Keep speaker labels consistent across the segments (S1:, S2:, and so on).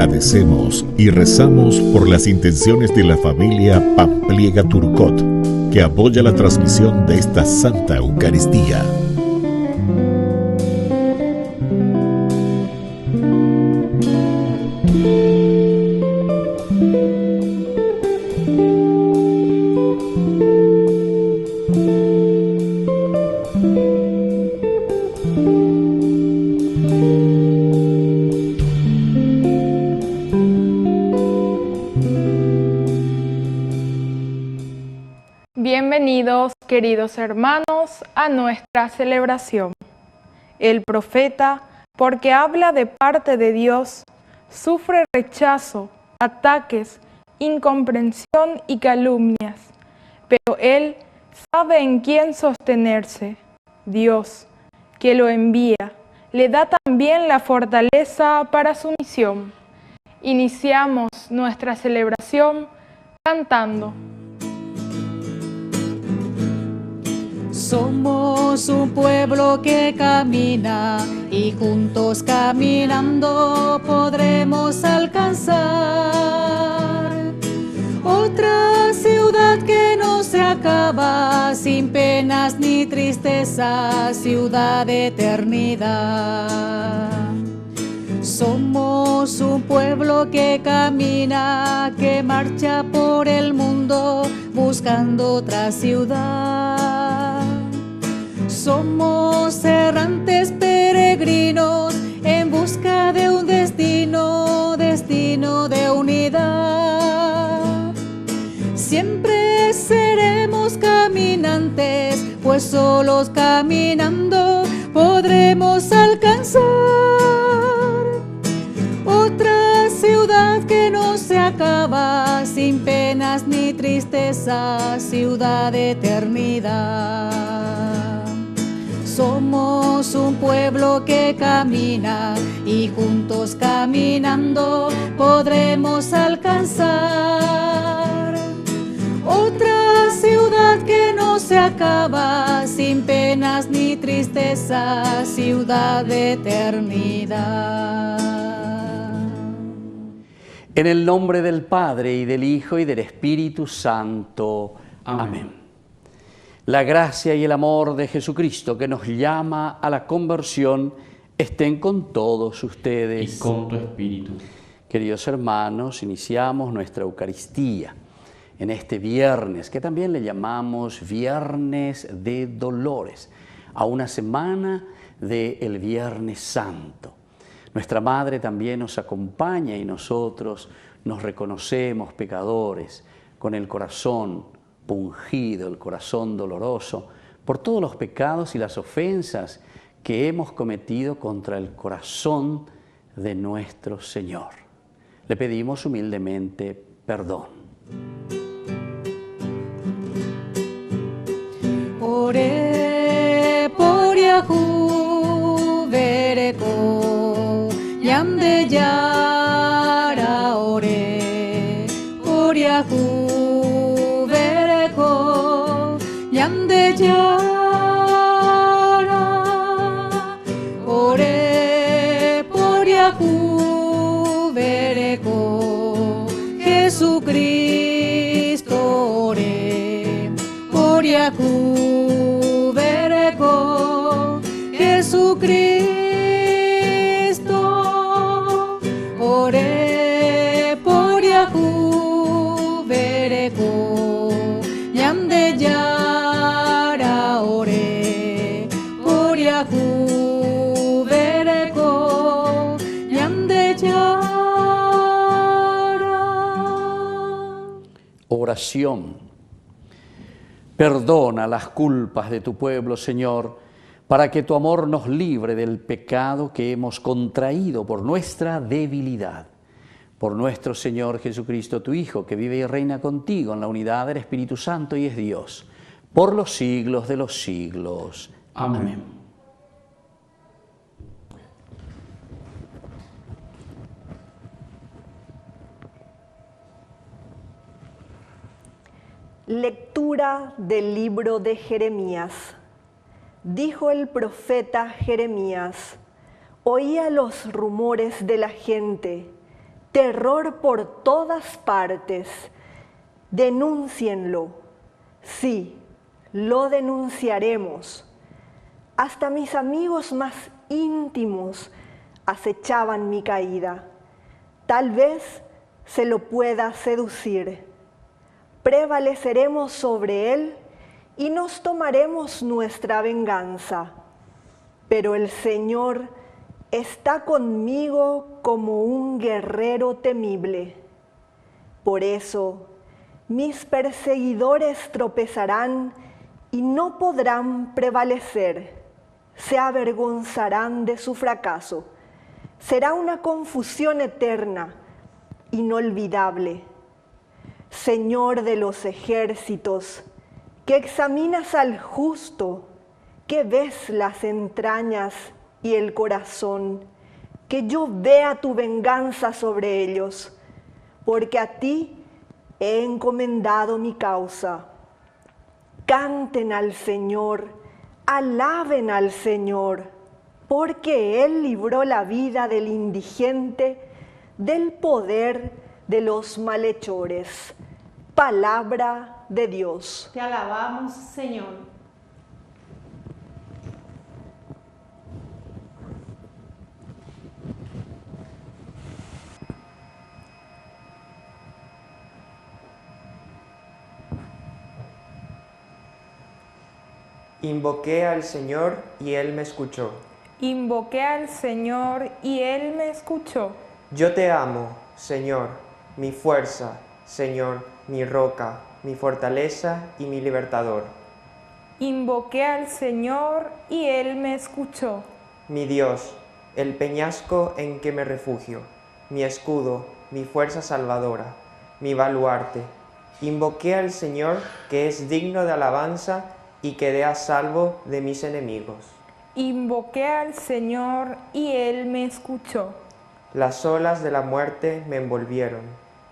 S1: Agradecemos y rezamos por las intenciones de la familia Pampliega Turcot, que apoya la transmisión de esta Santa Eucaristía.
S2: Bienvenidos, queridos hermanos, a nuestra celebración. El profeta, porque habla de parte de Dios, sufre rechazo, ataques, incomprensión y calumnias, pero él sabe en quién sostenerse. Dios, que lo envía, le da también la fortaleza para su misión. Iniciamos nuestra celebración cantando.
S3: Somos un pueblo que camina y juntos caminando podremos alcanzar otra ciudad que no se acaba, sin penas ni tristeza, ciudad de eternidad. Somos un pueblo que camina, que marcha por el mundo buscando otra ciudad. Somos errantes peregrinos en busca de un destino, destino de unidad. Siempre seremos caminantes, pues solos caminando podremos alcanzar otra ciudad que no se acaba, sin penas ni tristeza, ciudad de eternidad. Somos un pueblo que camina y juntos caminando podremos alcanzar otra ciudad que no se acaba, sin penas ni tristeza, ciudad de eternidad.
S4: En el nombre del Padre, y del Hijo, y del Espíritu Santo. Amén. La gracia y el amor de Jesucristo, que nos llama a la conversión, estén con todos ustedes.
S5: Y con tu espíritu.
S4: Queridos hermanos, iniciamos nuestra Eucaristía en este viernes, que también le llamamos Viernes de Dolores, a una semana del Viernes Santo. Nuestra Madre también nos acompaña y nosotros nos reconocemos pecadores, con el corazón pungido, el corazón doloroso, por todos los pecados y las ofensas que hemos cometido contra el corazón de nuestro Señor. Le pedimos humildemente perdón.
S3: Ore por Yahu vereko yamde yara, ore por Yahu yamde yara, ore por Yahu vereko Jesucristo, ore por Yahu vereko Jesucristo, ore por Yahu vereko yamde yara.
S4: Oración. Perdona las culpas de tu pueblo, Señor, para que tu amor nos libre del pecado que hemos contraído por nuestra debilidad. Por nuestro Señor Jesucristo, tu Hijo, que vive y reina contigo en la unidad del Espíritu Santo y es Dios, por los siglos de los siglos. Amén.
S6: Lectura del libro de Jeremías. Dijo el profeta Jeremías: oía los rumores de la gente, terror por todas partes. Denúncienlo. Sí, lo denunciaremos. Hasta mis amigos más íntimos acechaban mi caída. Tal vez se lo pueda seducir. Prevaleceremos sobre él y nos tomaremos nuestra venganza. Pero el Señor está conmigo como un guerrero temible. Por eso, mis perseguidores tropezarán y no podrán prevalecer. Se avergonzarán de su fracaso. Será una confusión eterna, inolvidable. Señor de los ejércitos, que examinas al justo, que ves las entrañas y el corazón, que yo vea tu venganza sobre ellos, porque a ti he encomendado mi causa. Canten al Señor, alaben al Señor, porque Él libró la vida del indigente del poder de los malhechores. Palabra de Dios.
S5: Te alabamos, Señor.
S7: Invoqué al Señor y Él me escuchó.
S2: Invoqué al Señor y Él me escuchó.
S7: Yo te amo, Señor, mi fuerza, Señor, mi roca, mi fortaleza y mi libertador.
S2: Invoqué al Señor y Él me escuchó.
S7: Mi Dios, el peñasco en que me refugio, mi escudo, mi fuerza salvadora, mi baluarte. Invoqué al Señor, que es digno de alabanza, y quedé a salvo de mis enemigos.
S2: Invoqué al Señor y Él me escuchó.
S7: Las olas de la muerte me envolvieron,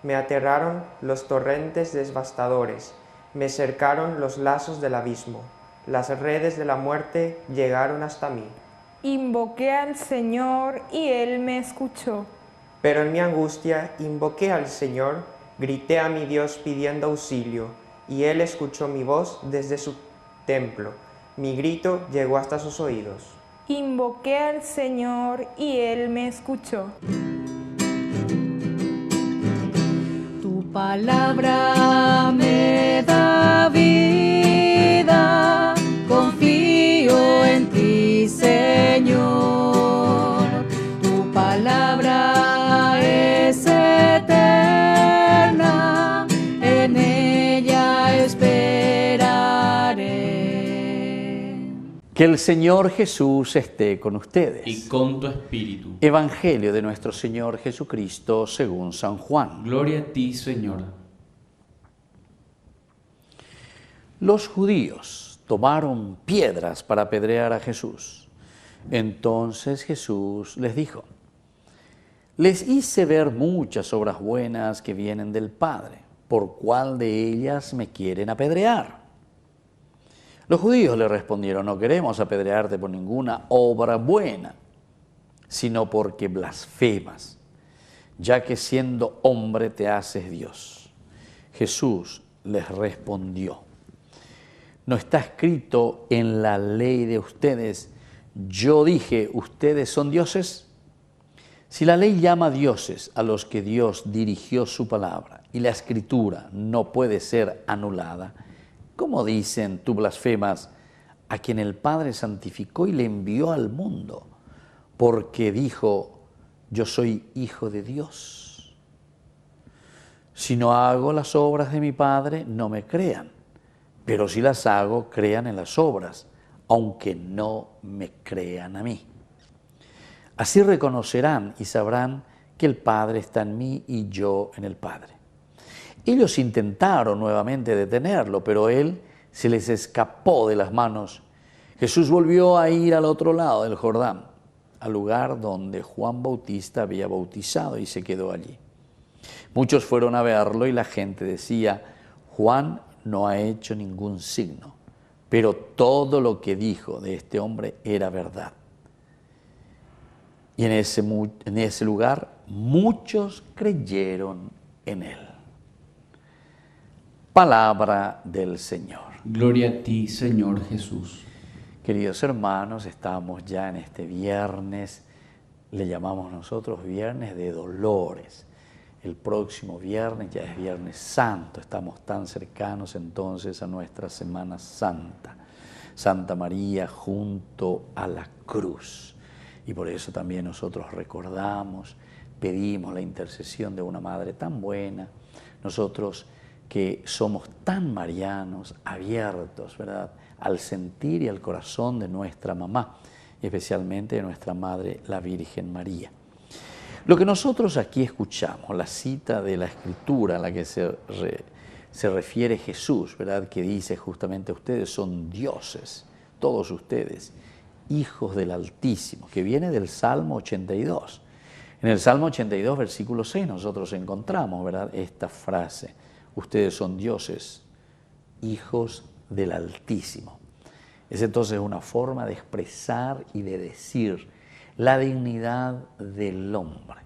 S7: me aterraron los torrentes devastadores, me cercaron los lazos del abismo, las redes de la muerte llegaron hasta mí.
S2: Invoqué al Señor y Él me escuchó.
S7: Pero en mi angustia invoqué al Señor, grité a mi Dios pidiendo auxilio, y Él escuchó mi voz desde su templo. Mi grito llegó hasta sus oídos.
S2: Invoqué al Señor y Él me escuchó.
S3: Tu palabra me da vida, confío en ti, Señor. Tu palabra es eterna, en ella esperaré.
S4: Que el Señor Jesús esté con ustedes.
S8: Y con tu espíritu.
S4: Evangelio de nuestro Señor Jesucristo según San Juan.
S8: Gloria a ti, Señor.
S4: Los judíos tomaron piedras para apedrear a Jesús. Entonces Jesús les dijo: les hice ver muchas obras buenas que vienen del Padre. ¿Por cuál de ellas me quieren apedrear? Los judíos le respondieron: no queremos apedrearte por ninguna obra buena, sino porque blasfemas, ya que siendo hombre te haces Dios. Jesús les respondió: ¿no está escrito en la ley de ustedes, yo dije, ustedes son dioses? Si la ley llama dioses a los que Dios dirigió su palabra y la escritura no puede ser anulada, ¿cómo dicen tú blasfemas a quien el Padre santificó y le envió al mundo? Porque dijo: yo soy hijo de Dios. Si no hago las obras de mi Padre, no me crean. Pero si las hago, crean en las obras, aunque no me crean a mí. Así reconocerán y sabrán que el Padre está en mí y yo en el Padre. Ellos intentaron nuevamente detenerlo, pero él se les escapó de las manos. Jesús volvió a ir al otro lado del Jordán, al lugar donde Juan Bautista había bautizado, y se quedó allí. Muchos fueron a verlo y la gente decía: Juan no ha hecho ningún signo, pero todo lo que dijo de este hombre era verdad. Y en ese lugar muchos creyeron en él. Palabra del Señor.
S8: Gloria a ti, Señor Jesús.
S4: Queridos hermanos, estamos ya en este viernes, le llamamos nosotros Viernes de Dolores. El próximo viernes ya es Viernes Santo, estamos tan cercanos entonces a nuestra Semana Santa. Santa María junto a la cruz. Y por eso también nosotros recordamos, pedimos la intercesión de una madre tan buena, nosotros que somos tan marianos, abiertos, ¿verdad?, al sentir y al corazón de nuestra mamá, y especialmente de nuestra Madre, la Virgen María. Lo que nosotros aquí escuchamos, la cita de la Escritura a la que se refiere Jesús, ¿verdad?, que dice justamente ustedes son dioses, todos ustedes, hijos del Altísimo, que viene del Salmo 82. En el Salmo 82, versículo 6, nosotros encontramos, ¿verdad?, esta frase, ustedes son dioses, hijos del Altísimo. Es entonces una forma de expresar y de decir la dignidad del hombre.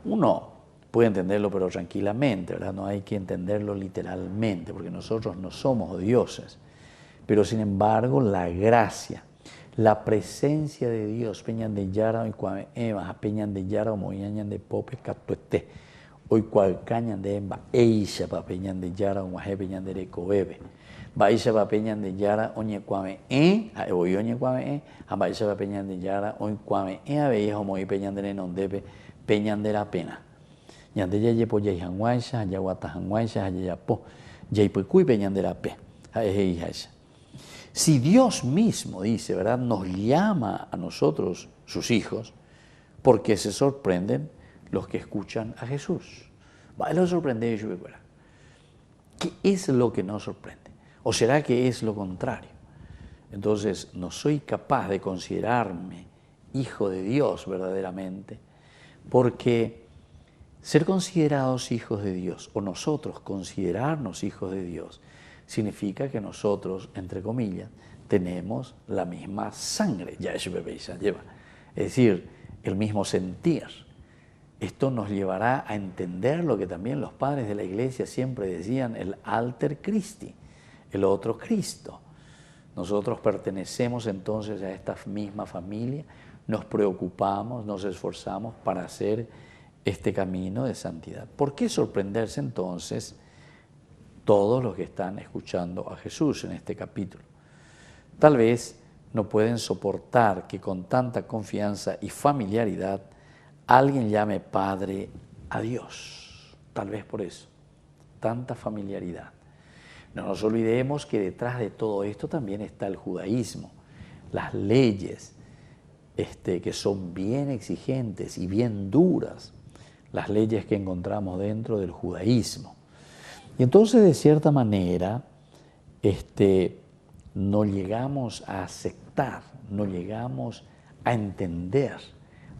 S4: Uno puede entenderlo, pero tranquilamente, ¿verdad? No hay que entenderlo literalmente, porque nosotros no somos dioses. Pero sin embargo, la gracia, la presencia de Dios, peñan de yara y cuame ema, peñan de yara o moyañan de pope catuete, hoy cual cañan de emba, eisha pa peñan de yara o maje peñan de recobebe. Baisha pa peñan de yara oñe cuame hoy oñe cuame a baisha pa peñan de yara hoy cuame a veía o moi peñan de nondebe peñan de la pena. Yande ya yepo ya hanguaisha, ya guata hanguaisha, ya po, ya ipucuy peñan de la pe. Si Dios mismo dice, ¿verdad?, nos llama a nosotros, sus hijos, ¿por qué se sorprenden los que escuchan a Jesús? ¿Qué es lo que nos sorprende? ¿O será que es lo contrario? Entonces, no soy capaz de considerarme hijo de Dios verdaderamente, porque ser considerados hijos de Dios, o nosotros considerarnos hijos de Dios, significa que nosotros, entre comillas, tenemos la misma sangre, ya eso lleva, es decir, el mismo sentir. Esto nos llevará a entender lo que también los padres de la Iglesia siempre decían, el alter Christi, el otro Cristo. Nosotros pertenecemos entonces a esta misma familia, nos preocupamos, nos esforzamos para hacer este camino de santidad. ¿Por qué sorprenderse entonces todos los que están escuchando a Jesús en este capítulo? Tal vez no pueden soportar que con tanta confianza y familiaridad alguien llame Padre a Dios. Tal vez por eso, tanta familiaridad. No nos olvidemos que detrás de todo esto también está el judaísmo, las leyes que son bien exigentes y bien duras, las leyes que encontramos dentro del judaísmo. Y entonces, de cierta manera, no llegamos a aceptar, no llegamos a entender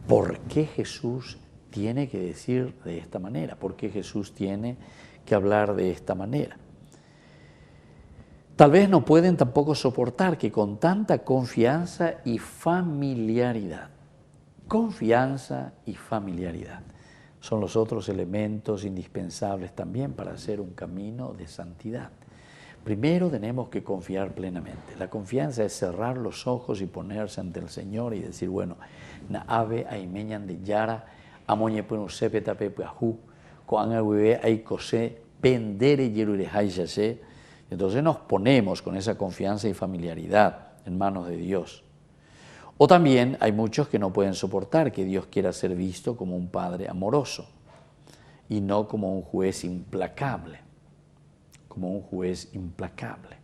S4: por qué Jesús tiene que decir de esta manera, por qué Jesús tiene que hablar de esta manera. Tal vez no pueden tampoco soportar que con tanta confianza y familiaridad, confianza y familiaridad, son los otros elementos indispensables también para hacer un camino de santidad. Primero tenemos que confiar plenamente. La confianza es cerrar los ojos y ponerse ante el Señor y decir, bueno, na ave aimeñan de yara, amoñe punusepe tape puajú, coan agüe ay cosé, pendere yerurejay yase. Entonces nos ponemos con esa confianza y familiaridad en manos de Dios. O también hay muchos que no pueden soportar que Dios quiera ser visto como un Padre amoroso y no como un juez implacable. Como un juez implacable.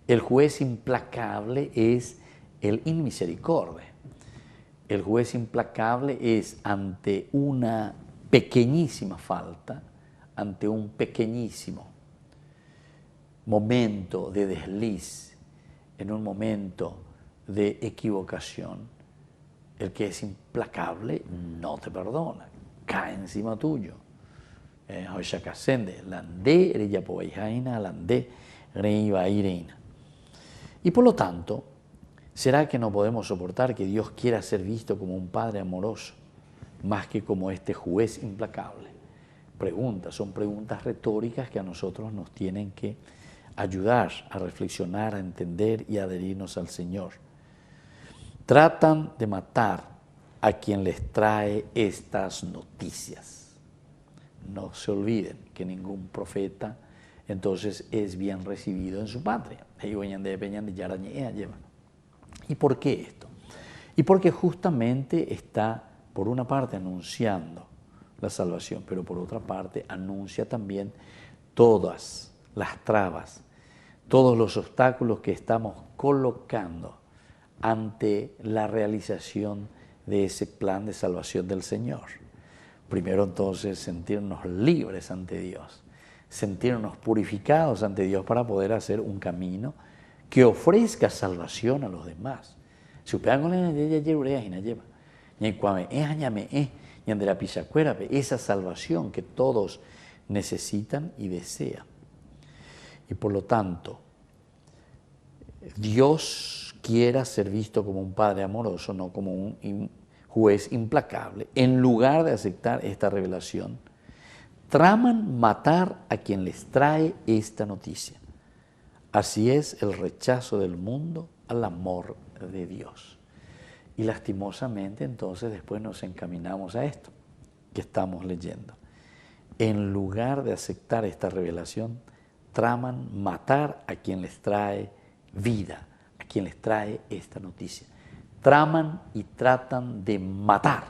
S4: El juez implacable es el inmisericordia. El juez implacable es ante una pequeñísima falta, ante un pequeñísimo momento de desliz, en un momento de equivocación, el que es implacable no te perdona, cae encima tuyo. Y por lo tanto, ¿será que no podemos soportar que Dios quiera ser visto como un Padre amoroso? más que como este juez implacable. Son preguntas retóricas que a nosotros nos tienen que ayudar a reflexionar, a entender y a adherirnos al Señor. Tratan de matar a quien les trae estas noticias. No se olviden que ningún profeta entonces es bien recibido en su patria. ¿Y por qué esto? Y porque justamente está, por una parte, anunciando la salvación, pero por otra parte anuncia también todas las trabas, todos los obstáculos que estamos colocando ante la realización de ese plan de salvación del Señor. Primero entonces sentirnos libres ante Dios, sentirnos purificados ante Dios para poder hacer un camino que ofrezca salvación a los demás. Esa salvación que todos necesitan y desean. Y por lo tanto, Dios quiera ser visto como un Padre amoroso, no como un juez implacable. En lugar de aceptar esta revelación, traman matar a quien les trae esta noticia. Así es el rechazo del mundo al amor de Dios. Y lastimosamente entonces después nos encaminamos a esto que estamos leyendo. En lugar de aceptar esta revelación, traman matar a quien les trae vida, a quien les trae esta noticia. Traman y tratan de matar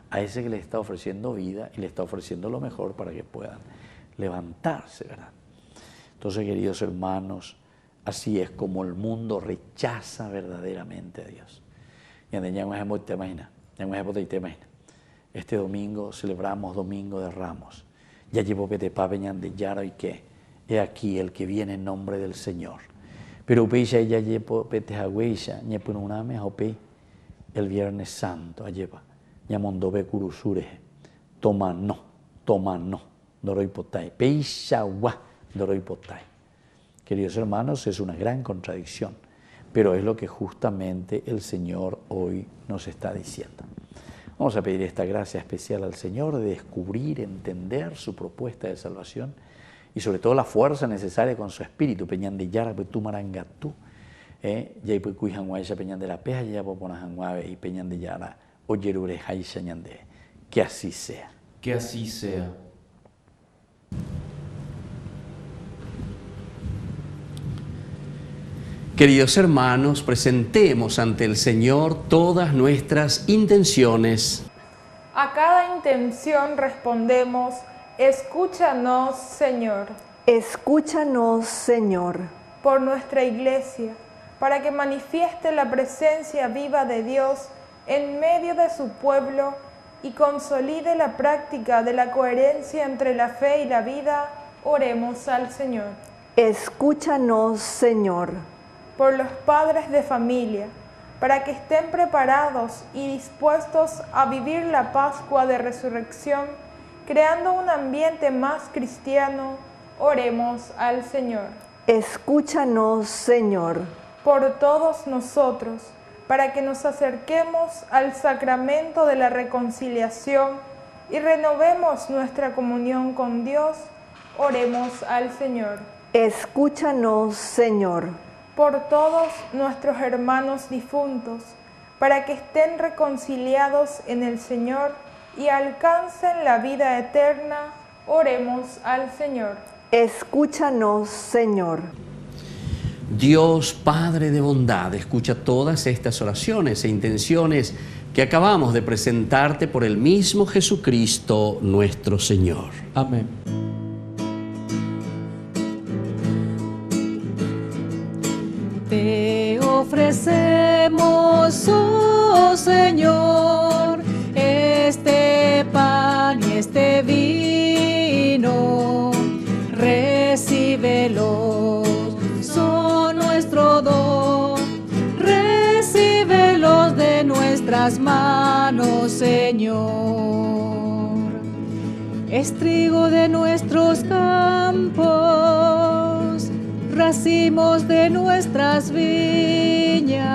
S4: a ese que les está ofreciendo vida y le está ofreciendo lo mejor para que puedan levantarse, ¿verdad? Entonces, queridos hermanos, así es como el mundo rechaza verdaderamente a Dios. Este domingo celebramos Domingo de Ramos. Ya llevo de Yara y que he aquí el que viene en nombre del Señor. Pero ya llevo el Viernes Santo, lleva Yamondobe Kurusure, toma no, Doroipotay, Peishawa, Doroipotay. Queridos hermanos, es una gran contradicción, pero es lo que justamente el Señor hoy nos está diciendo. Vamos a pedir esta gracia especial al Señor de descubrir, entender su propuesta de salvación y sobre todo la fuerza necesaria con su espíritu. Peñan de Yara, tu marangatú, ya pues cuijanguay ya peñan de la peja, ya pues ponajanguave y peñan de Yara, oyerure jaisha ñande. Que así sea.
S8: Que así sea.
S4: Queridos hermanos, presentemos ante el Señor todas nuestras intenciones.
S2: A cada intención respondemos: escúchanos, Señor.
S6: Escúchanos, Señor.
S2: Por nuestra Iglesia, para que manifieste la presencia viva de Dios en medio de su pueblo y consolide la práctica de la coherencia entre la fe y la vida, oremos al Señor.
S6: Escúchanos, Señor.
S2: Por los padres de familia, para que estén preparados y dispuestos a vivir la Pascua de Resurrección, creando un ambiente más cristiano, oremos al Señor.
S6: Escúchanos, Señor.
S2: Por todos nosotros, para que nos acerquemos al sacramento de la reconciliación y renovemos nuestra comunión con Dios, oremos al Señor.
S6: Escúchanos, Señor.
S2: Por todos nuestros hermanos difuntos, para que estén reconciliados en el Señor y alcancen la vida eterna, oremos al Señor.
S6: Escúchanos, Señor.
S4: Dios Padre de bondad, escucha todas estas oraciones e intenciones que acabamos de presentarte por el mismo Jesucristo nuestro Señor.
S8: Amén.
S3: Te ofrecemos, oh Señor, este pan y este vino. Recíbelos, son nuestro don. Recíbelos de nuestras manos, Señor. Es trigo de nuestros campos, racimos de nuestras viñas,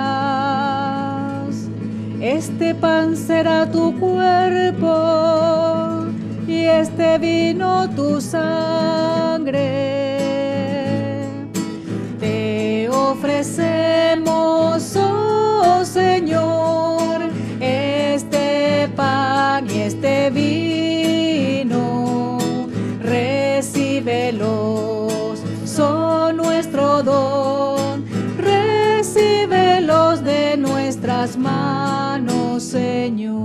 S3: Este pan será tu cuerpo y este vino tu sangre. Te ofrecemos, oh Señor, este pan y este vino. Recíbelos, son nuestro don. Recíbelos de nuestras manos, Señor.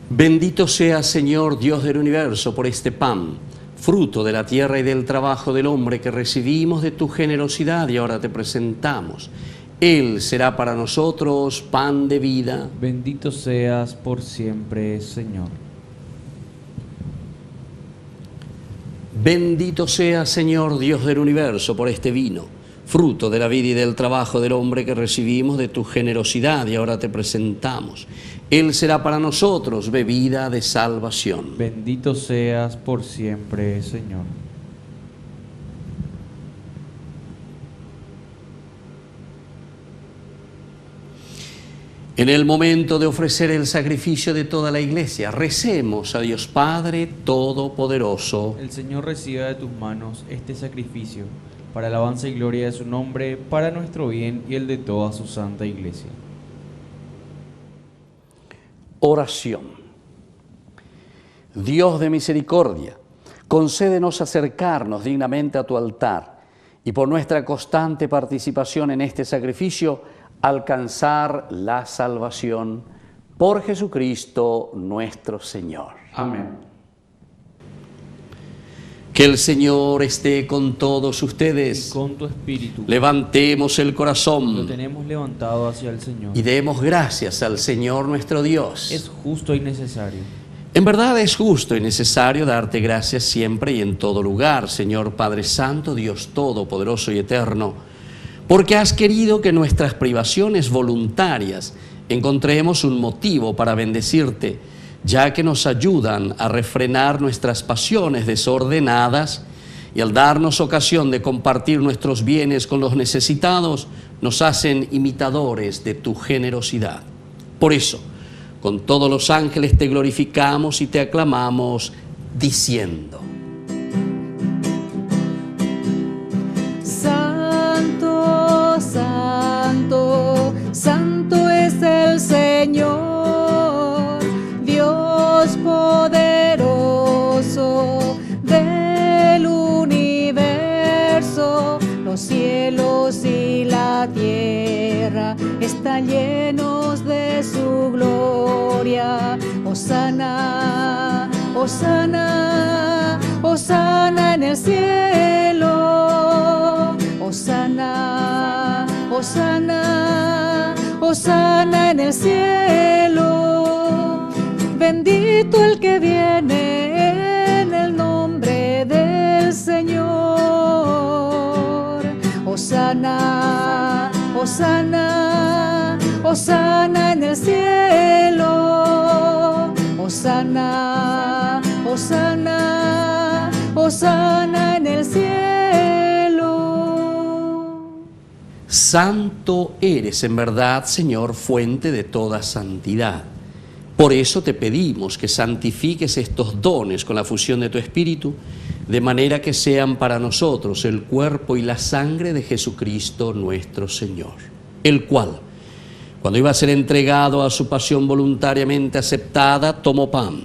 S4: Bendito sea, Señor, Dios del universo, por este pan, fruto de la tierra y del trabajo del hombre que recibimos de tu generosidad y ahora te presentamos. Él será para nosotros pan de vida.
S8: Bendito seas por siempre, Señor.
S4: Bendito sea, Señor, Dios del universo, por este vino, fruto de la vida y del trabajo del hombre que recibimos de tu generosidad y ahora te presentamos. Él será para nosotros bebida de salvación.
S8: Bendito seas por siempre, Señor.
S4: En el momento de ofrecer el sacrificio de toda la iglesia, recemos a Dios Padre Todopoderoso.
S8: El Señor reciba de tus manos este sacrificio, para alabanza y gloria de su nombre, para nuestro bien y el de toda su santa iglesia.
S4: Oración. Dios de misericordia, concédenos acercarnos dignamente a tu altar y por nuestra constante participación en este sacrificio alcanzar la salvación por Jesucristo nuestro Señor.
S8: Amén.
S4: Que el Señor esté con todos ustedes.
S8: Y con tu espíritu.
S4: Levantemos el corazón.
S8: Lo tenemos levantado hacia el Señor.
S4: Y demos gracias al Señor nuestro Dios.
S8: Es justo y necesario.
S4: En verdad es justo y necesario darte gracias siempre y en todo lugar, Señor Padre Santo, Dios Todopoderoso y Eterno, porque has querido que nuestras privaciones voluntarias encontremos un motivo para bendecirte, ya que nos ayudan a refrenar nuestras pasiones desordenadas y al darnos ocasión de compartir nuestros bienes con los necesitados, nos hacen imitadores de tu generosidad. Por eso, con todos los ángeles te glorificamos y te aclamamos, diciendo:
S3: Santo, Santo, Santo es el Señor, Dios poderoso del universo. Los cielos y la tierra están llenos de su gloria. Hosana, hosana, hosana en el cielo. Hosana, hosana, hosana en el cielo. Bendito el que viene en el nombre del Señor. Hosana, hosana, hosana en el cielo. Hosana, hosana, hosana en el cielo.
S4: Santo eres en verdad, Señor, fuente de toda santidad. Por eso te pedimos que santifiques estos dones con la fusión de tu Espíritu, de manera que sean para nosotros el cuerpo y la sangre de Jesucristo nuestro Señor, el cual, cuando iba a ser entregado a su pasión voluntariamente aceptada, tomó pan,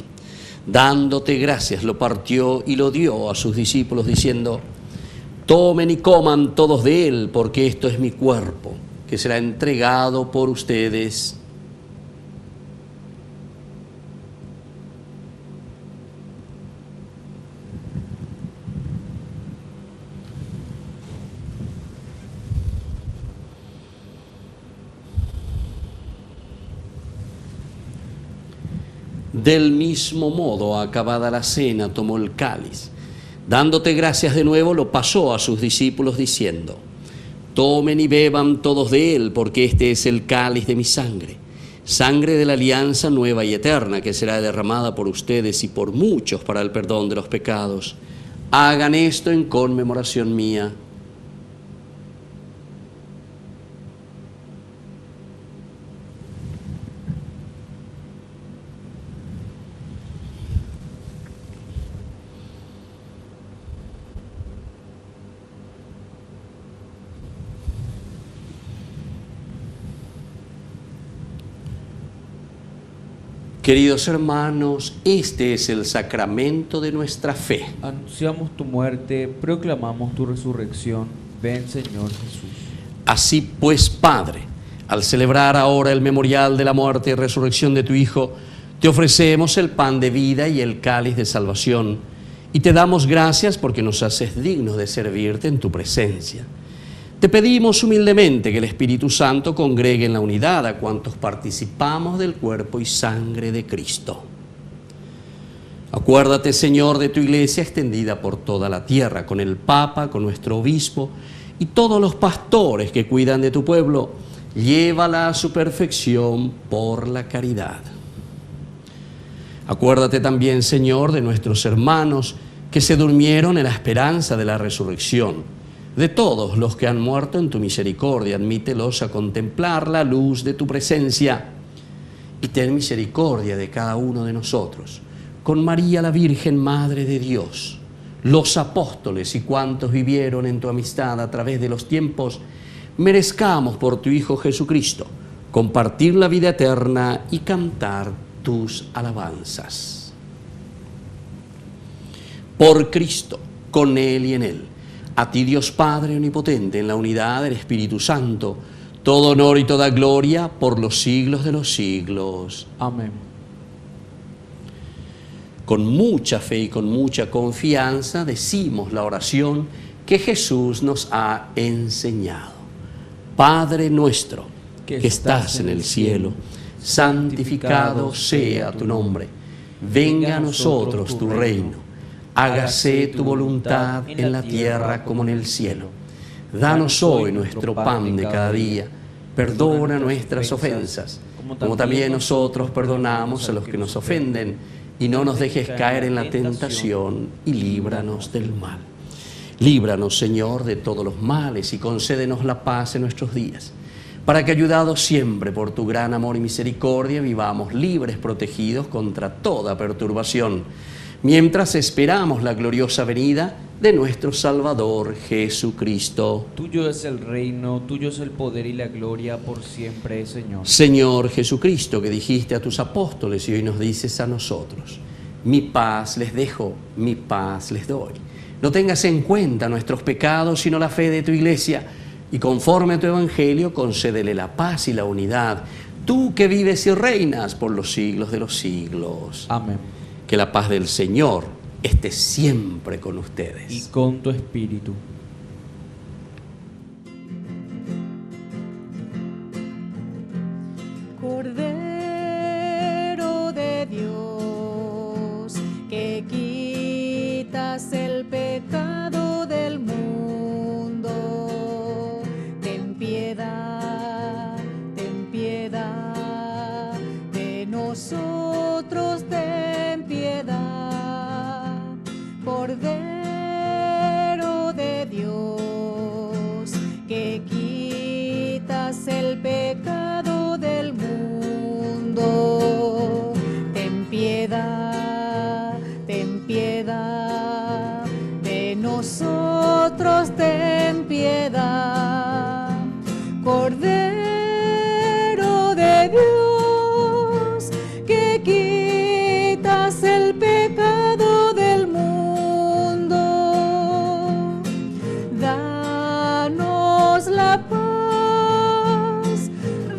S4: dándote gracias, lo partió y lo dio a sus discípulos, diciendo: tomen y coman todos de él, porque esto es mi cuerpo, que será entregado por ustedes. Del mismo modo, acabada la cena, tomó el cáliz. Dándote gracias de nuevo, lo pasó a sus discípulos diciendo: tomen y beban todos de él, porque este es el cáliz de mi sangre, sangre de la alianza nueva y eterna, que será derramada por ustedes y por muchos para el perdón de los pecados. Hagan esto en conmemoración mía. Queridos hermanos, este es el sacramento de nuestra fe.
S8: Anunciamos tu muerte, proclamamos tu resurrección. Ven, Señor Jesús.
S4: Así pues, Padre, al celebrar ahora el memorial de la muerte y resurrección de tu Hijo, te ofrecemos el pan de vida y el cáliz de salvación, y te damos gracias porque nos haces dignos de servirte en tu presencia. Te pedimos humildemente que el Espíritu Santo congregue en la unidad a cuantos participamos del cuerpo y sangre de Cristo. Acuérdate, Señor, de tu iglesia extendida por toda la tierra, con el Papa, con nuestro obispo y todos los pastores que cuidan de tu pueblo. Llévala a su perfección por la caridad. Acuérdate también, Señor, de nuestros hermanos que se durmieron en la esperanza de la resurrección. De todos los que han muerto en tu misericordia, admítelos a contemplar la luz de tu presencia. Y ten misericordia de cada uno de nosotros, con María la Virgen, Madre de Dios, los apóstoles y cuantos vivieron en tu amistad a través de los tiempos, merezcamos por tu Hijo Jesucristo compartir la vida eterna y cantar tus alabanzas. Por Cristo, con Él y en Él, a ti, Dios Padre omnipotente, en la unidad del Espíritu Santo, todo honor y toda gloria por los siglos de los siglos.
S8: Amén.
S4: Con mucha fe y con mucha confianza decimos la oración que Jesús nos ha enseñado. Padre nuestro, que estás en el cielo, santificado sea tu nombre. Venga a nosotros tu reino. Hágase tu voluntad en la tierra como en el cielo. Danos hoy nuestro pan de cada día. Perdona nuestras ofensas, como también nosotros perdonamos a los que nos ofenden. Y no nos dejes caer en la tentación y líbranos del mal. Líbranos, Señor, de todos los males y concédenos la paz en nuestros días, para que, ayudados siempre por tu gran amor y misericordia, vivamos libres, protegidos contra toda perturbación, mientras esperamos la gloriosa venida de nuestro Salvador Jesucristo.
S8: Tuyo es el reino, tuyo es el poder y la gloria por siempre, Señor.
S4: Señor Jesucristo, que dijiste a tus apóstoles y hoy nos dices a nosotros: mi paz les dejo, mi paz les doy. No tengas en cuenta nuestros pecados, sino la fe de tu iglesia, y conforme a tu evangelio, concédele la paz y la unidad, tú que vives y reinas por los siglos de los siglos.
S8: Amén.
S4: Que la paz del Señor esté siempre con ustedes.
S8: Y con tu espíritu.
S3: Cordero de Dios, que quitas el pecado del mundo, ten piedad de nosotros, ten piedad. Cordero de Dios, que quitas el pecado del mundo, ten piedad de nosotros, ten piedad. Cordero de Dios, que quitas el pecado del mundo, danos la paz,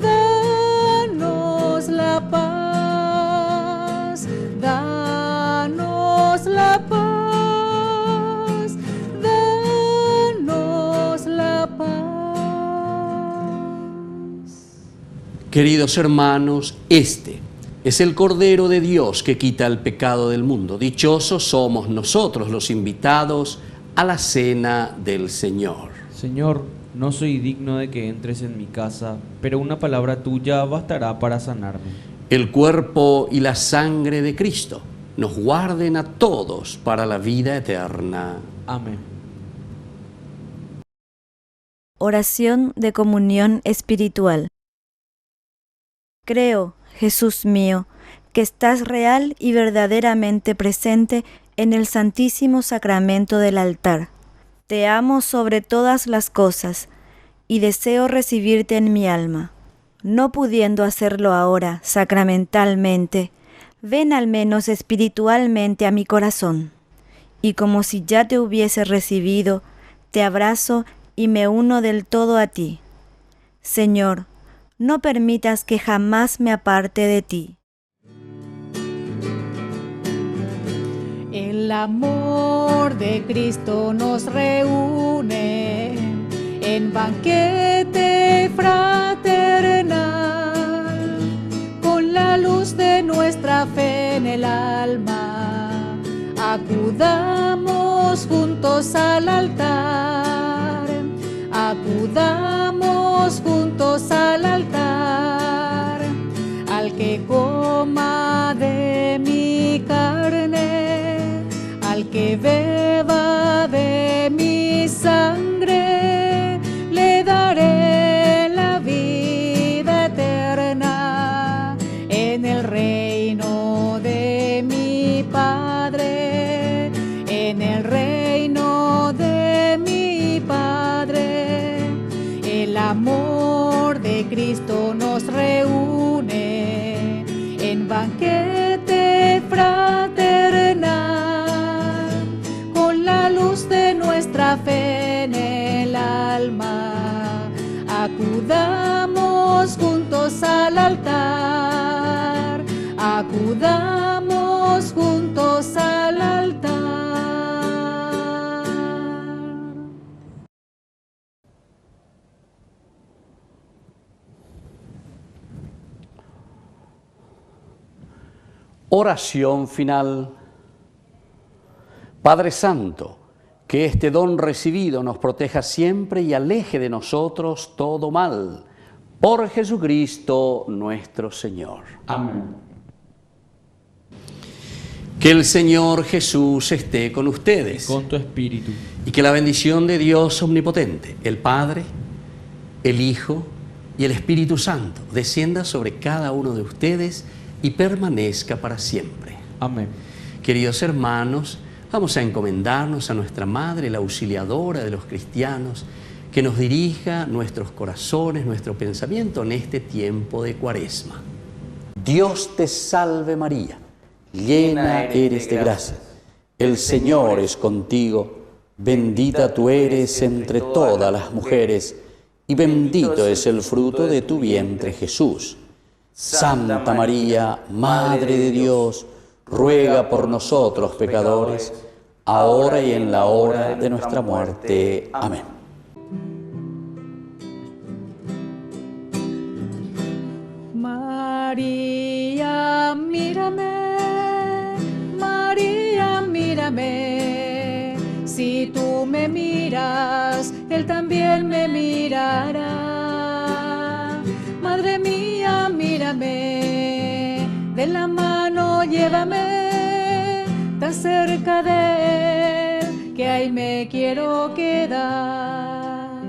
S3: danos la paz, danos la paz, danos la paz.
S4: Queridos hermanos, este es el Cordero de Dios que quita el pecado del mundo. Dichosos somos nosotros los invitados a la cena del Señor.
S8: Señor, no soy digno de que entres en mi casa, pero una palabra tuya bastará para sanarme.
S4: El cuerpo y la sangre de Cristo nos guarden a todos para la vida eterna.
S8: Amén.
S9: Oración de comunión espiritual. Creo, Jesús mío, que estás real y verdaderamente presente en el Santísimo Sacramento del altar. Te amo sobre todas las cosas y deseo recibirte en mi alma. No pudiendo hacerlo ahora sacramentalmente, ven al menos espiritualmente a mi corazón, y como si ya te hubiese recibido, te abrazo y me uno del todo a ti. Señor, no permitas que jamás me aparte de ti.
S3: El amor de Cristo nos reúne en banquete fraternal, con la luz de nuestra fe en el alma. Acudamos juntos al altar, acudamos juntos al altar, al que coma de mi carne, al que beba de mi sangre, le daré la vida eterna en el reino de mi Padre, en el reino de mi Padre. El amor de Cristo nos reúne en banquete fraternal, con la luz de nuestra fe en el alma. Acudamos juntos al altar, acudamos juntos al altar.
S4: Oración final. Padre Santo, que este don recibido nos proteja siempre y aleje de nosotros todo mal. Por Jesucristo nuestro Señor.
S8: Amén.
S4: Que el Señor Jesús esté con ustedes.
S8: Con tu espíritu.
S4: Y que la bendición de Dios omnipotente, el Padre, el Hijo y el Espíritu Santo descienda sobre cada uno de ustedes y permanezca para siempre.
S8: Amén.
S4: Queridos hermanos, vamos a encomendarnos a nuestra Madre, la auxiliadora de los cristianos, que nos dirija nuestros corazones, nuestro pensamiento en este tiempo de Cuaresma. Dios te salve María, llena eres de gracia. El Señor es contigo, bendita tú eres entre todas las mujeres, y bendito es el fruto de tu vientre Jesús. Santa María, Madre de Dios, ruega por nosotros pecadores, ahora y en la hora de nuestra muerte. Amén.
S3: María, mírame, María, mírame. Si tú me miras, Él también me mirará. Madre mía, mírame, de la mano llévame, tan cerca de Él, que ahí me quiero quedar.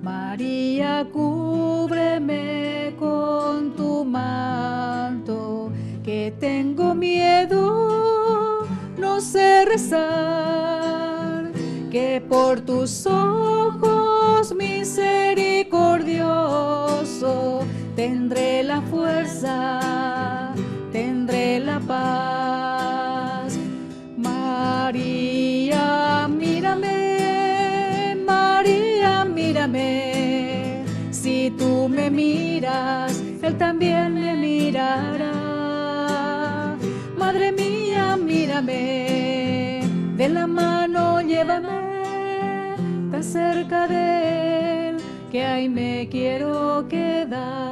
S3: María, cúbreme con tu manto, que tengo miedo, no sé rezar, que por tus ojos misericordioso tendré la fuerza, tendré la paz. María, mírame, María, mírame. Si tú me miras, Él también me mirará. Madre mía, mírame, de la mano llévame, tan cerca de Él, que ahí me quiero quedar.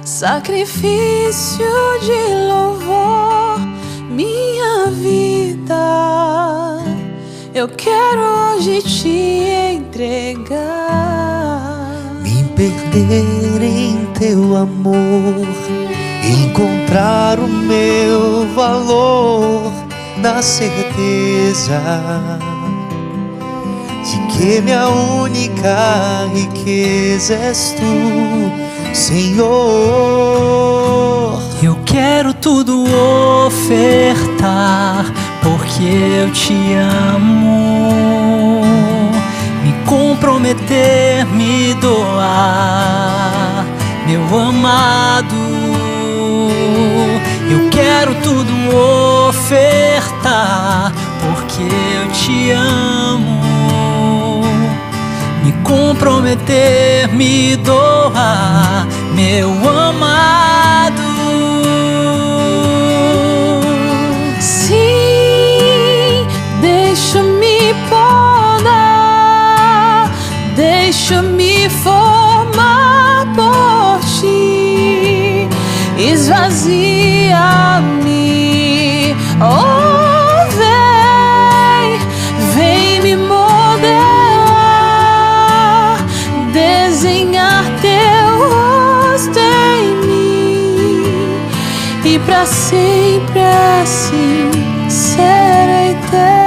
S10: Sacrifício de louvor, minha vida eu quero hoje te entregar.
S11: Me perder em teu amor, encontrar o meu valor na certeza de que minha única riqueza és tu, Senhor.
S12: Eu quero tudo ofertar, porque eu te amo. Me comprometer, me doar, meu amado. Eu quero tudo ofertar, porque eu te amo. Me comprometer, me doar, meu amado.
S10: Sim, deixa-me podar, deixa-me formar por ti. Esvazia-me, oh vem, vem me modelar, desenhar teu rosto em mim, e pra sempre assim serei teu.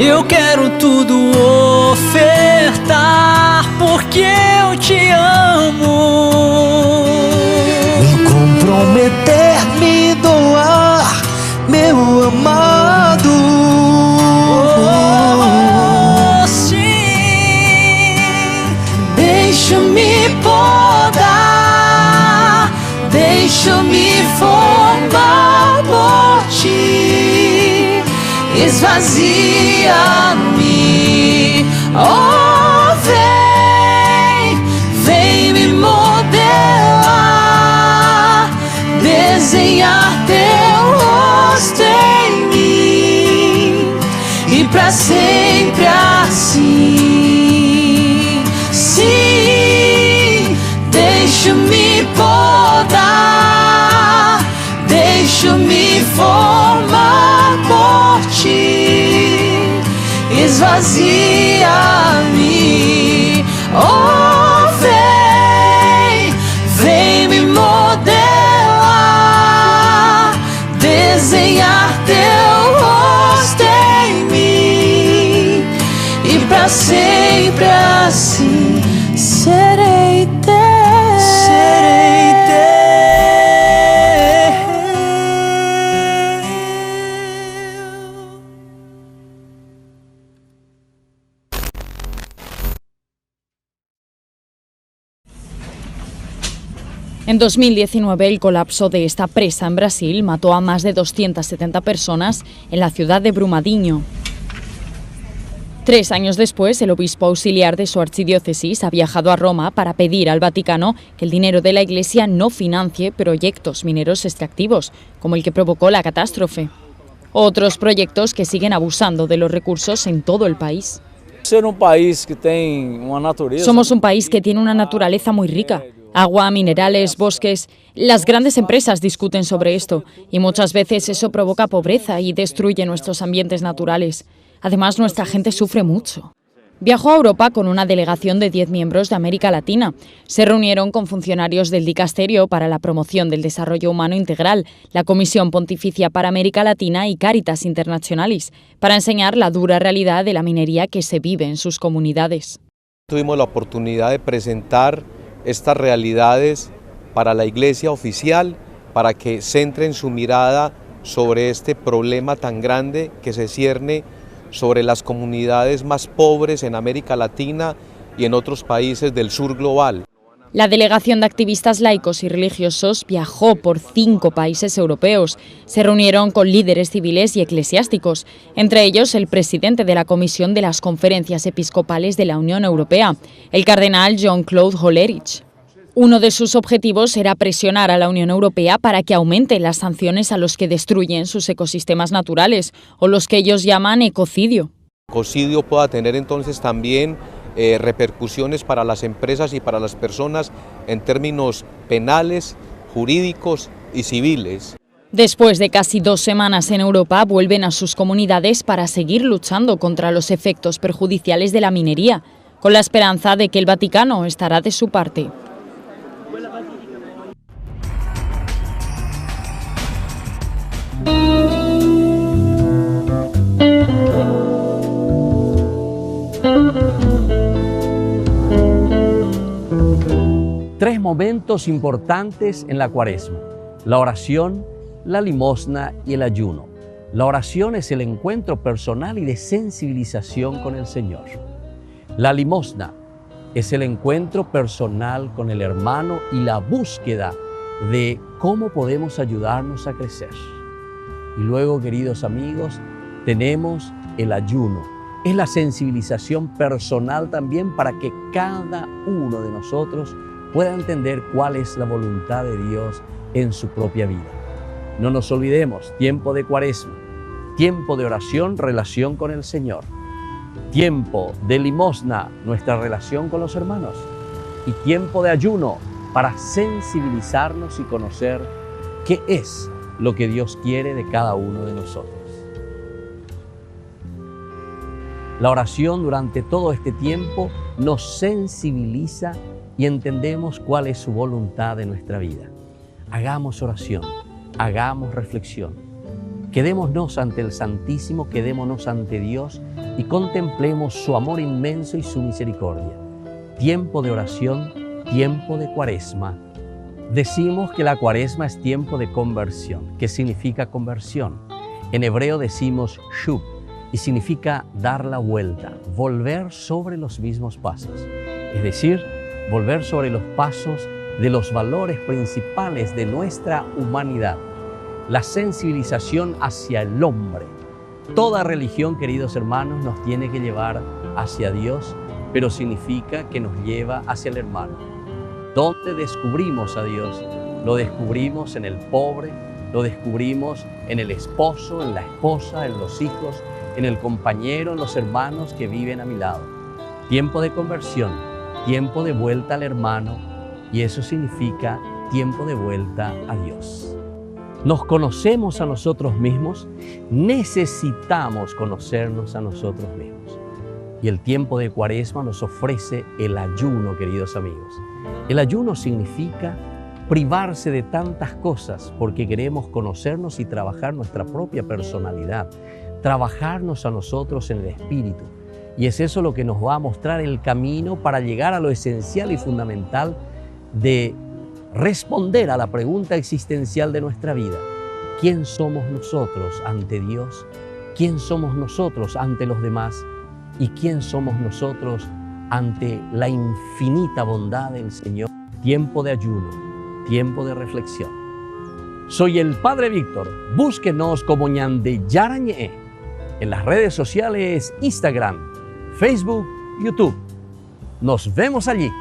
S12: Eu quero tudo ofertar, porque eu te amo.
S11: Me comprometer, me doar, meu amado.
S12: Oh, sim.
S10: Deixa-me podar, deixa-me formar por ti. Esvazia-me, oh vem, vem me modelar, desenhar teu rosto em mim, e pra sempre assim. Sim, deixa-me podar, deixa-me formar por ti. Esvazia-me, oh vem, vem me modelar, desenhar teu rosto em mim, e pra sempre assim serei teu. Serei teu.
S13: En 2019, el colapso de esta presa en Brasil mató a más de 270 personas en la ciudad de Brumadinho. 3 años después, el obispo auxiliar de su archidiócesis ha viajado a Roma para pedir al Vaticano que el dinero de la Iglesia no financie proyectos mineros extractivos, como el que provocó la catástrofe. Otros proyectos que siguen abusando de los recursos en todo el país. Somos un país que tiene una naturaleza muy rica. Agua, minerales, bosques. Las grandes empresas discuten sobre esto y muchas veces eso provoca pobreza y destruye nuestros ambientes naturales. Además, nuestra gente sufre mucho. Viajó a Europa con una delegación de 10 miembros de América Latina. Se reunieron con funcionarios del Dicasterio para la Promoción del Desarrollo Humano Integral, la Comisión Pontificia para América Latina y Caritas Internationalis, para enseñar la dura realidad de la minería que se vive en sus comunidades.
S14: Tuvimos la oportunidad de presentar estas realidades para la Iglesia oficial, para que centren su mirada sobre este problema tan grande que se cierne sobre las comunidades más pobres en América Latina y en otros países del sur global.
S13: La delegación de activistas laicos y religiosos viajó por 5 países europeos. Se reunieron con líderes civiles y eclesiásticos, entre ellos el presidente de la Comisión de las Conferencias Episcopales de la Unión Europea, el cardenal Jean-Claude Hollerich. Uno de sus objetivos era presionar a la Unión Europea para que aumente las sanciones a los que destruyen sus ecosistemas naturales, o los que ellos llaman ecocidio.
S14: Ecocidio pueda tener entonces también repercusiones para las empresas y para las personas en términos penales, jurídicos y civiles.
S13: Después de casi 2 semanas en Europa, vuelven a sus comunidades para seguir luchando contra los efectos perjudiciales de la minería, con la esperanza de que el Vaticano estará de su parte.
S4: Tres momentos importantes en la Cuaresma: la oración, la limosna y el ayuno. La oración es el encuentro personal y de sensibilización con el Señor. La limosna es el encuentro personal con el hermano y la búsqueda de cómo podemos ayudarnos a crecer. Y luego, queridos amigos, tenemos el ayuno. Es la sensibilización personal también para que cada uno de nosotros pueda entender cuál es la voluntad de Dios en su propia vida. No nos olvidemos, tiempo de Cuaresma, tiempo de oración, relación con el Señor, tiempo de limosna, nuestra relación con los hermanos, y tiempo de ayuno para sensibilizarnos y conocer qué es lo que Dios quiere de cada uno de nosotros. La oración durante todo este tiempo nos sensibiliza y entendemos cuál es su voluntad de nuestra vida. Hagamos oración, hagamos reflexión. Quedémonos ante el Santísimo, quedémonos ante Dios y contemplemos su amor inmenso y su misericordia. Tiempo de oración, tiempo de Cuaresma. Decimos que la Cuaresma es tiempo de conversión. ¿Qué significa conversión? En hebreo decimos shub y significa dar la vuelta, volver sobre los mismos pasos. Es decir, volver sobre los pasos de los valores principales de nuestra humanidad. La sensibilización hacia el hombre. Toda religión, queridos hermanos, nos tiene que llevar hacia Dios, pero significa que nos lleva hacia el hermano. ¿Dónde descubrimos a Dios? Lo descubrimos en el pobre, lo descubrimos en el esposo, en la esposa, en los hijos, en el compañero, en los hermanos que viven a mi lado. Tiempo de conversión, tiempo de vuelta al hermano, y eso significa tiempo de vuelta a Dios. Nos conocemos a nosotros mismos, necesitamos conocernos a nosotros mismos. Y el tiempo de Cuaresma nos ofrece el ayuno, queridos amigos. El ayuno significa privarse de tantas cosas porque queremos conocernos y trabajar nuestra propia personalidad, trabajarnos a nosotros en el espíritu. Y es eso lo que nos va a mostrar el camino para llegar a lo esencial y fundamental de responder a la pregunta existencial de nuestra vida. ¿Quién somos nosotros ante Dios? ¿Quién somos nosotros ante los demás? ¿Y quién somos nosotros ante la infinita bondad del Señor? Tiempo de ayuno, tiempo de reflexión. Soy el Padre Víctor. Búsquenos como Ñande Yarañe en las redes sociales Instagram, Facebook, YouTube. Nos vemos allí.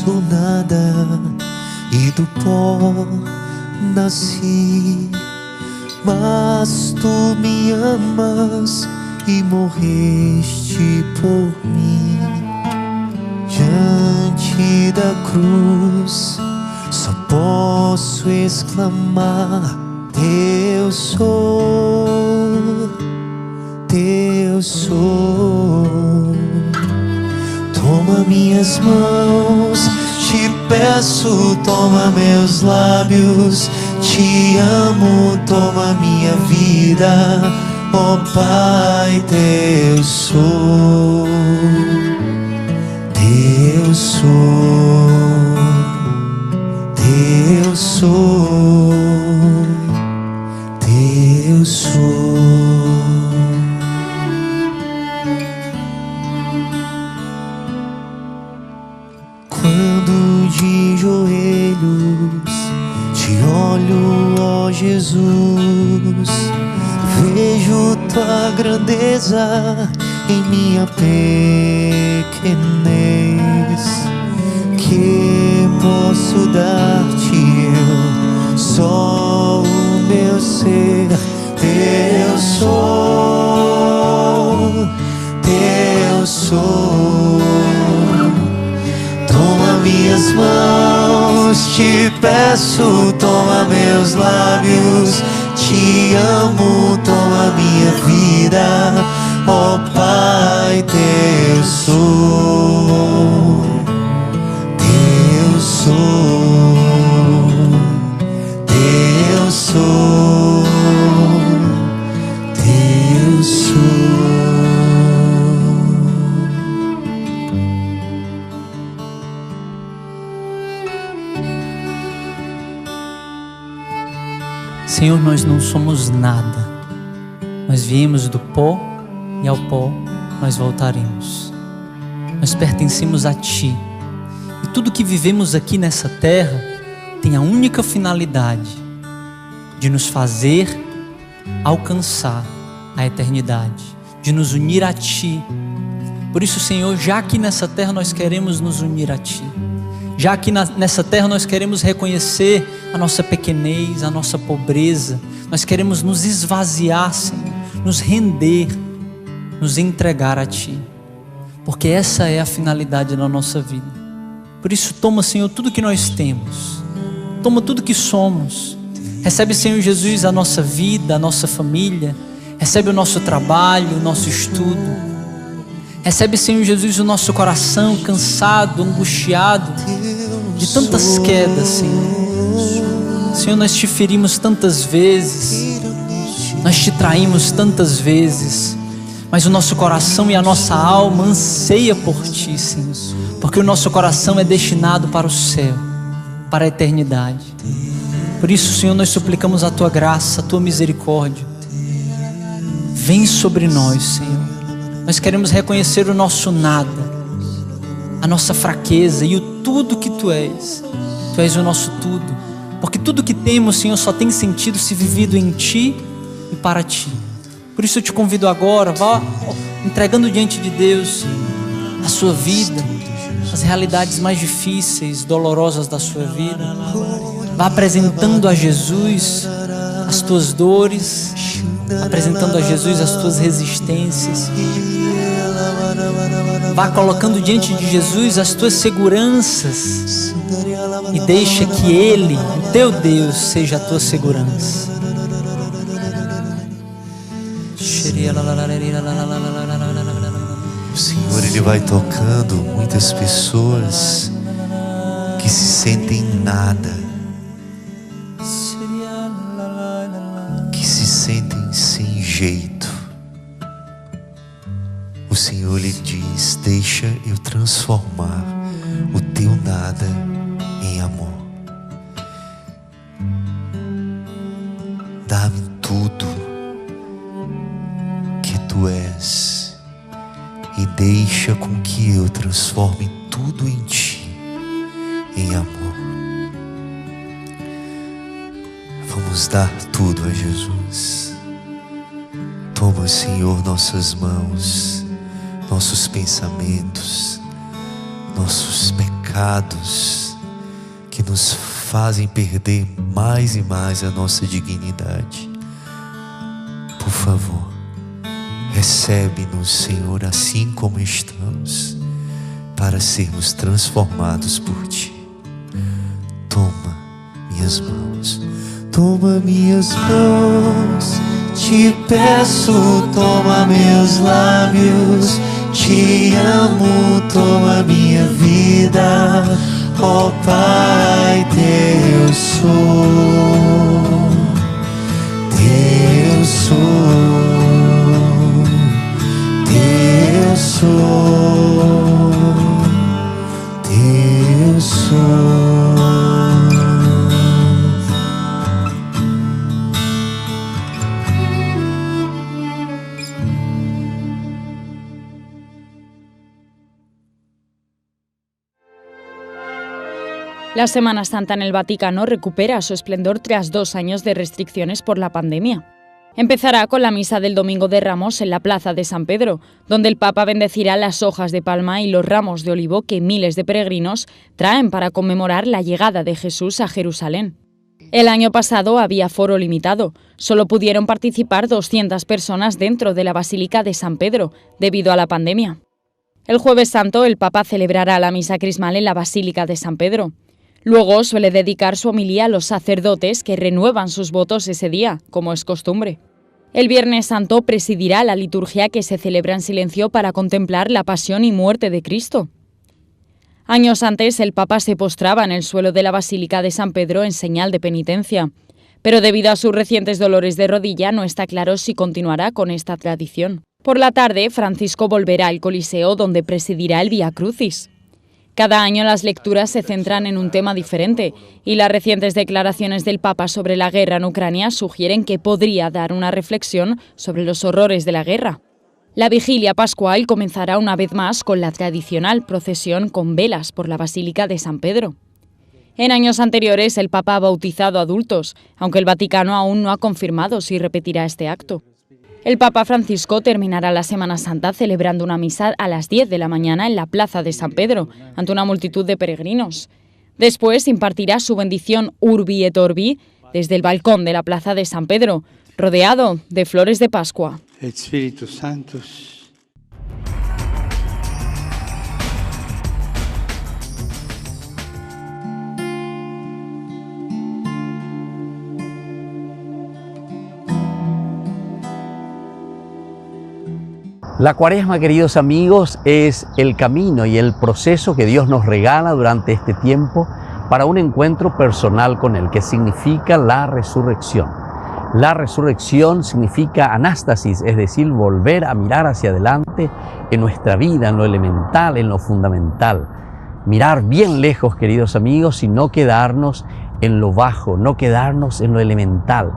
S11: Sou nada e do pó nasci, mas tu me amas e morreste por mim. Diante da cruz só posso exclamar: Teu sou, Teu sou. Toma minhas mãos, te peço, toma meus lábios, te amo, toma minha vida, ó Pai, Teu sou, Teu sou, Teu sou, Teu sou. Quando de joelhos te olho, ó Jesus, vejo tua grandeza em minha pequenez, que posso dar-te eu, só o meu ser. Teu sou, teu sou. Toma minhas mãos, te peço, toma meus lábios, te amo, toma minha vida, ó Pai, teu sou, teu sou, teu sou, teu sou.
S12: Senhor, nós não somos nada. Nós viemos do pó e ao pó nós voltaremos. Nós pertencemos a Ti. E tudo que vivemos aqui nessa terra tem a única finalidade de nos fazer alcançar a eternidade, de nos unir a Ti. Por isso, Senhor, já aqui nessa terra nós queremos nos unir a Ti. Já aqui nessa terra nós queremos reconhecer a nossa pequenez, a nossa pobreza. Nós queremos nos esvaziar, Senhor, nos render, nos entregar a Ti. Porque essa é a finalidade da nossa vida. Por isso, toma, Senhor, tudo que nós temos. Toma tudo que somos. Recebe, Senhor Jesus, a nossa vida, a nossa família. Recebe o nosso trabalho, o nosso estudo. Recebe, Senhor Jesus, o nosso coração cansado, angustiado de tantas quedas, Senhor. Senhor, nós te ferimos tantas vezes, nós te traímos tantas vezes, mas o nosso coração e a nossa alma anseia por Ti, Senhor, porque o nosso coração é destinado para o céu, para a eternidade. Por isso, Senhor, nós suplicamos a Tua graça, a Tua misericórdia. Vem sobre nós, Senhor. Nós queremos reconhecer o nosso nada, a nossa fraqueza e o tudo que Tu és. Tu és o nosso tudo. Porque tudo que temos, Senhor, só tem sentido se vivido em Ti e para Ti. Por isso eu te convido agora, vá entregando diante de Deus a sua vida, as realidades mais difíceis, dolorosas da sua vida. Vá apresentando a Jesus as tuas dores, apresentando a Jesus as tuas resistências. Vá colocando diante de Jesus as tuas seguranças e deixa que Ele, o teu Deus, seja a tua segurança.
S11: O Senhor, Ele vai tocando muitas pessoas que se sentem nada, que se sentem sem jeito. O Senhor lhe diz: deixa eu transformar o teu nada em amor. Dá-me tudo que Tu és e deixa com que eu transforme tudo em Ti em amor. Vamos dar tudo a Jesus. Toma, Senhor, nossas mãos, nossos pensamentos, nossos pecados que nos fazem perder mais e mais a nossa dignidade. Por favor, recebe-nos, Senhor, assim como estamos, para sermos transformados por Ti. Toma minhas mãos, toma minhas mãos, te peço, toma meus lábios, te amo, toma minha vida, ó Pai, teu sou, teu sou, teu sou, teu sou.
S13: La Semana Santa en el Vaticano recupera su esplendor tras 2 años de restricciones por la pandemia. Empezará con la misa del Domingo de Ramos en la Plaza de San Pedro, donde el Papa bendecirá las hojas de palma y los ramos de olivo que miles de peregrinos traen para conmemorar la llegada de Jesús a Jerusalén. El año pasado había aforo limitado, solo pudieron participar 200 personas dentro de la Basílica de San Pedro, debido a la pandemia. El Jueves Santo el Papa celebrará la misa crismal en la Basílica de San Pedro. Luego suele dedicar su homilía a los sacerdotes que renuevan sus votos ese día, como es costumbre. El Viernes Santo presidirá la liturgia que se celebra en silencio para contemplar la pasión y muerte de Cristo. Años antes, el Papa se postraba en el suelo de la Basílica de San Pedro en señal de penitencia, pero debido a sus recientes dolores de rodilla no está claro si continuará con esta tradición. Por la tarde, Francisco volverá al Coliseo, donde presidirá el Vía Crucis. Cada año las lecturas se centran en un tema diferente y las recientes declaraciones del Papa sobre la guerra en Ucrania sugieren que podría dar una reflexión sobre los horrores de la guerra. La vigilia pascual comenzará una vez más con la tradicional procesión con velas por la Basílica de San Pedro. En años anteriores el Papa ha bautizado adultos, aunque el Vaticano aún no ha confirmado si repetirá este acto. El Papa Francisco terminará la Semana Santa celebrando una misa a las 10 de la mañana en la Plaza de San Pedro, ante una multitud de peregrinos. Después impartirá su bendición Urbi et Orbi desde el balcón de la Plaza de San Pedro, rodeado de flores de Pascua.
S15: Espíritu Santo.
S4: La Cuaresma, queridos amigos, es el camino y el proceso que Dios nos regala durante este tiempo para un encuentro personal con Él, que significa la resurrección. La resurrección significa anástasis, es decir, volver a mirar hacia adelante en nuestra vida, en lo elemental, en lo fundamental. Mirar bien lejos, queridos amigos, y no quedarnos en lo bajo, no quedarnos en lo elemental.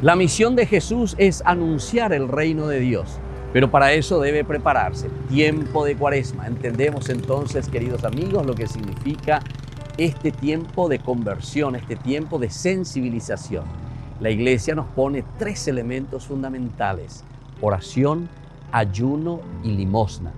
S4: La misión de Jesús es anunciar el reino de Dios. Pero para eso debe prepararse. Tiempo de Cuaresma. Entendemos entonces, queridos amigos, lo que significa este tiempo de conversión, este tiempo de sensibilización. La Iglesia nos pone 3 elementos fundamentales: oración, ayuno y limosna.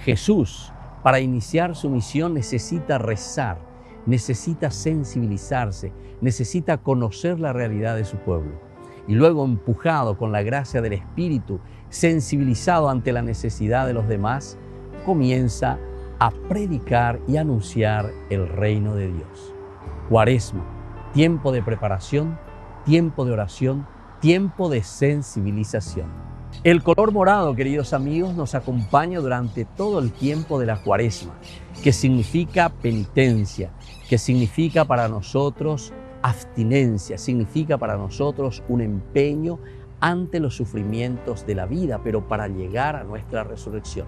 S4: Jesús, para iniciar su misión, necesita rezar, necesita sensibilizarse, necesita conocer la realidad de su pueblo. Y luego, empujado con la gracia del Espíritu, sensibilizado ante la necesidad de los demás, comienza a predicar y anunciar el reino de Dios. Cuaresma, tiempo de preparación, tiempo de oración, tiempo de sensibilización. El color morado, queridos amigos, nos acompaña durante todo el tiempo de la Cuaresma, que significa penitencia, que significa para nosotros abstinencia, significa para nosotros un empeño ante los sufrimientos de la vida, pero para llegar a nuestra resurrección.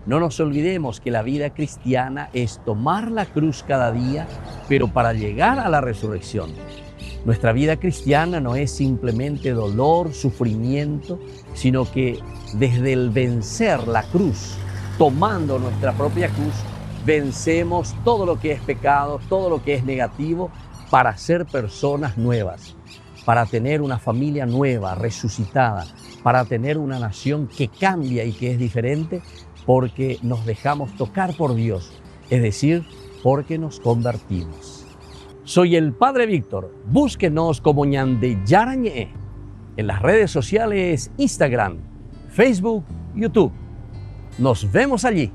S4: No nos olvidemos que la vida cristiana es tomar la cruz cada día, pero para llegar a la resurrección. Nuestra vida cristiana no es simplemente dolor, sufrimiento, sino que desde el vencer la cruz, tomando nuestra propia cruz, vencemos todo lo que es pecado, todo lo que es negativo, para ser personas nuevas, para tener una familia nueva, resucitada, para tener una nación que cambia y que es diferente, porque nos dejamos tocar por Dios, es decir, porque nos convertimos. Soy el Padre Víctor. Búsquenos como Ñande Yarañe en las redes sociales Instagram, Facebook, YouTube. Nos vemos allí.